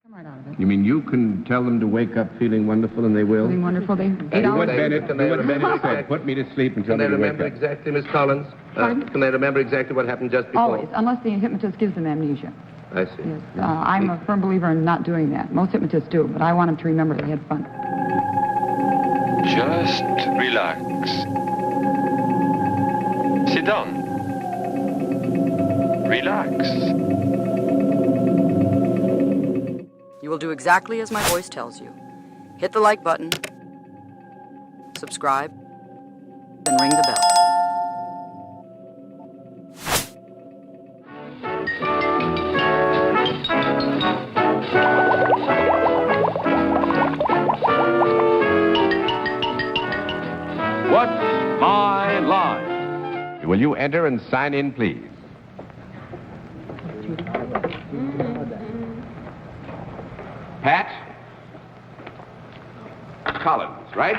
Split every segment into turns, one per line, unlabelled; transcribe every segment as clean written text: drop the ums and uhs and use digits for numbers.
Right out of it.
You mean you can tell them to wake up feeling wonderful and they will?
Feeling wonderful. They 8
Do what
hours.
Bennett said. Put me to sleep until
Can they
they wake
remember
up.
exactly, Miss Collins?
Pardon?
Can they remember exactly what happened just before?
Always, unless the hypnotist gives them amnesia.
I see.
Yes, I'm a firm believer in not doing that. Most hypnotists do, but I want them to remember they had fun.
Just relax. Sit down. Relax.
You will do exactly as my voice tells you. Hit the like button, subscribe, and ring the bell.
What's my line? Will you enter and sign in, please? Pat? Collins, right?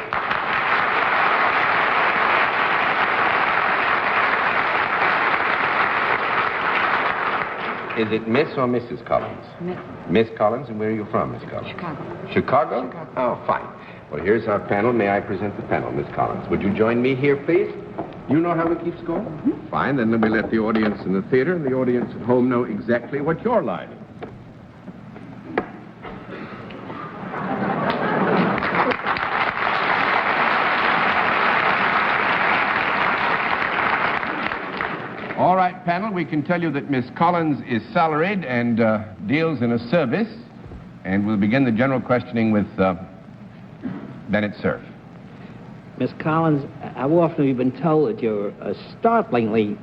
Is it Miss or Mrs. Collins?
Miss.
Miss Collins, and where are you from, Miss Collins?
Chicago.
Chicago?
Chicago.
Oh, fine. Well, here's our panel. May I present the panel, Miss Collins? Would you join me here, please? You know how we keep score? Mm-hmm. Fine, then let me let the audience in the theater and the audience at home know exactly what your line is. All right, panel, we can tell you that Miss Collins is salaried and deals in a service, and we'll begin the general questioning with Bennett Cerf.
Miss Collins, how often have you been told that you're startlingly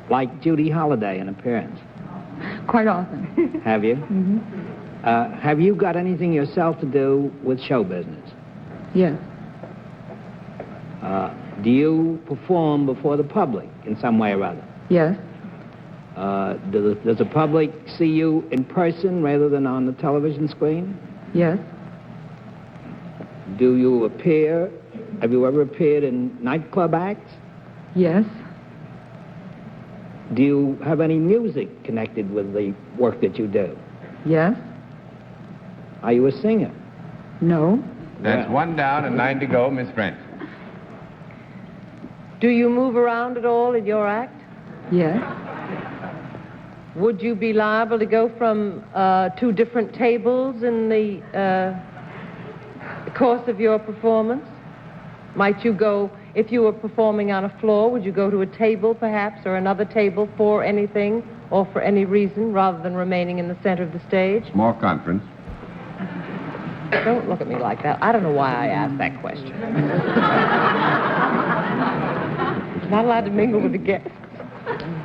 like Judy Holliday in appearance?
Quite often.
Have you?
Mm-hmm.
Have you got anything yourself to do with show business?
Yes.
Do you perform before the public in some way or other?
Yes.
Does the public see you in person rather than on the television screen?
Yes.
Do you appear, have you ever appeared in nightclub acts?
Yes.
Do you have any music connected with the work that you do?
Yes.
Are you a singer?
No.
That's 1 down and 9 to go, Miss Brent.
Do you move around at all in your act?
Yes.
Would you be liable to go from 2 different tables in the course of your performance? Might you go, if you were performing on a floor, would you go to a table perhaps, or another table for anything or for any reason, rather than remaining in the center of the stage?
More conference.
Don't look at me like that. I don't know why I asked that question. Not allowed to mingle with the guests.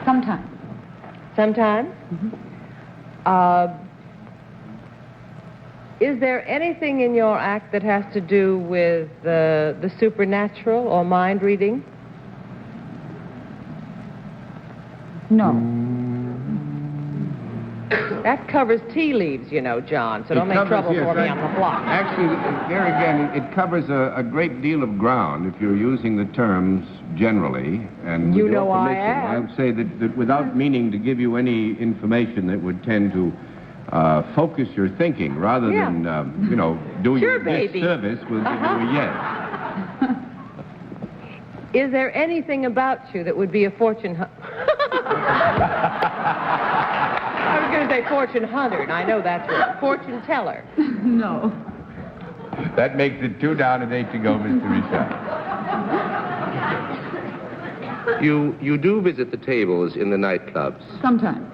Sometimes.
Sometimes?
Mm-hmm.
Is there anything in your act that has to do with the supernatural or mind reading?
No.
That covers tea leaves, you know, John, so don't make trouble for me on the block.
Actually, there again, it covers a great deal of ground if you're using the terms generally. And
You
with your
know I
permission,
am.
I would say that without meaning to give you any information that would tend to focus your thinking rather than, do
Sure,
you
baby.
this service, we'll give you a yes.
Is there anything about you that would be a fortune I was going to say fortune hunter, and I know that's right. Fortune teller.
No.
That makes it 2 down and 8 to go, Mr. Richard.
You do visit the tables in the nightclubs.
Sometimes.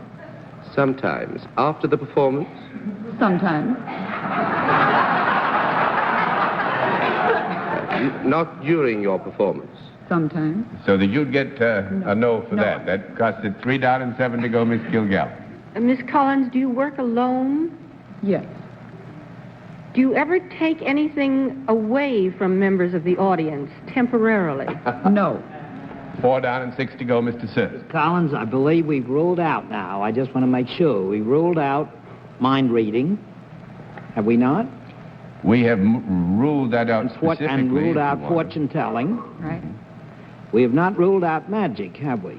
Sometimes. After the performance?
Sometimes.
Not during your performance.
Sometimes.
So that you'd get a no for that. That cost it 3 down and 7 to go, Miss Kilgallen.
Miss Collins, do you work alone?
Yes.
Do you ever take anything away from members of the audience temporarily?
No.
4 down and 6 to go, Mr. Cerf.
Collins, I believe we've ruled out now. I just want to make sure. We ruled out mind reading. Have we not?
We have ruled that out specifically.
And ruled
if
out
you want.
fortune telling.
Right.
We have not ruled out magic, have we?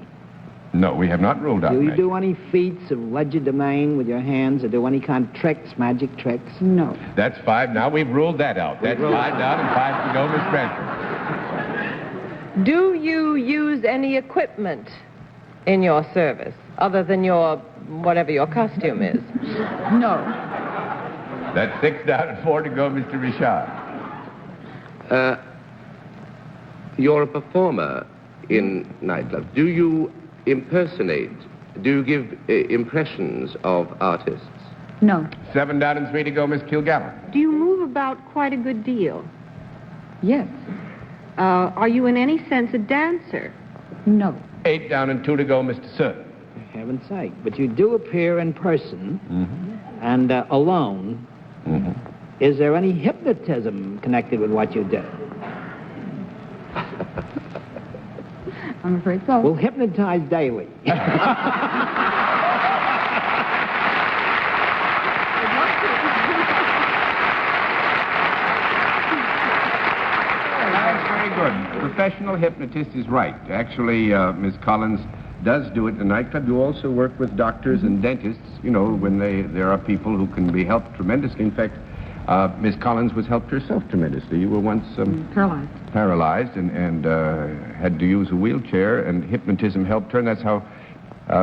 No, we have not ruled out
Do you
magic.
do any feats of legerdemain with your hands, or do any kind of tricks, magic tricks?
No.
That's 5 now. We've ruled that out. That's 5 down and 5 to go, Miss Cranston.
Do you use any equipment in your service other than your, whatever your costume is?
No.
That's 6 down and 4 to go, Mr. Richard.
You're a performer in nightclubs. Do you impersonate, do you give impressions of artists?
No.
7 down and 3 to go, Miss Kilgallen.
Do you move about quite a good deal?
Yes.
Are you in any sense a dancer?
No.
8 down and 2 to go, Mr. Sir.
For heaven's sake. But you do appear in person and alone. Is there any hypnotism connected with what you do?
I'm afraid so.
Well, hypnotize daily.
That's very good. Professional hypnotist is right. Actually, Miss Collins does do it in a nightclub. You also work with doctors and dentists, you know, when there are people who can be helped tremendously. In fact, Miss Collins was helped herself tremendously. You were once paralyzed and had to use a wheelchair, and hypnotism helped her, and that's how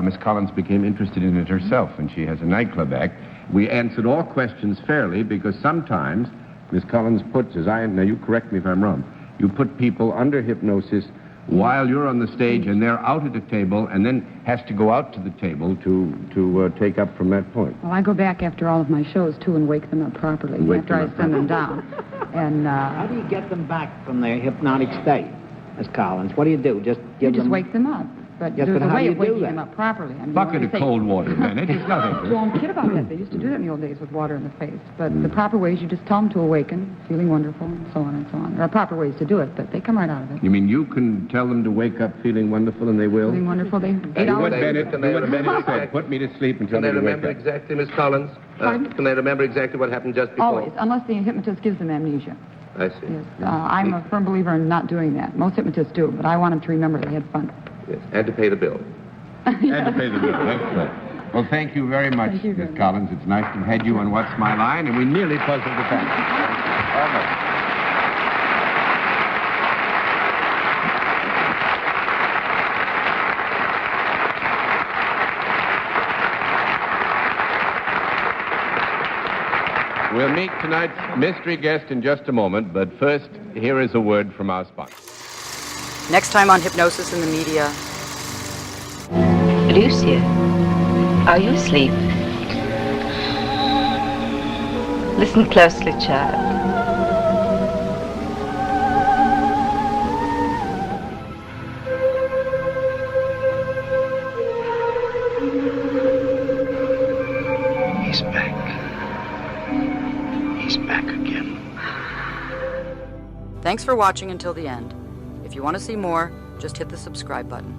Miss Collins became interested in it herself, and she has a nightclub act. We answered all questions fairly because sometimes Miss Collins puts, now you correct me if I'm wrong, you put people under hypnosis while you're on the stage and they're out at the table and then has to go out to the table to take up from that point.
Well, I go back after all of my shows, too, and wake them up properly after I send them down. And
How do you get them back from their hypnotic state, Miss Collins? What do you do? Just
you
give
just
them...
wake them up. But
Yes,
there's
but
a
how
way
do
of
you do
waking
that?
them up properly. I mean,
Bucket
you
of
say-
cold water, then. It is nothing.
Don't kid about that. They used to do that in the old days with water in the face. But the proper way is you just tell them to awaken, feeling wonderful, and so on and so on. There are proper ways to do it, but they come right out of it.
You mean you can tell them to wake up feeling wonderful and they will?
Feeling wonderful. They 8
do
hours.
what
Bennett,
Can
do
they
what
remember
Bennett said.
exactly-
Put me to sleep and tell
Can
me
they
to wake
remember
up.
exactly, Miss Collins?
Pardon?
Can they remember exactly what happened just before?
Always, unless the hypnotist gives them amnesia.
I see.
Yes. I'm a firm believer in not doing that. Most hypnotists do, but I want them to remember they had fun.
Yes. And to pay the bill.
And to pay the bill. That's right. Well, thank you very much,
Thank you very
Miss
much.
Collins. It's nice to have had you on What's My Line, and we nearly puzzled the family. Almost. We'll meet tonight's mystery guest in just a moment, but first, here is a word from our sponsor.
Next time on Hypnosis in the Media.
Lucia, are you asleep? Listen closely, child.
He's back. He's back again.
Thanks for watching until the end. If you want to see more, just hit the subscribe button.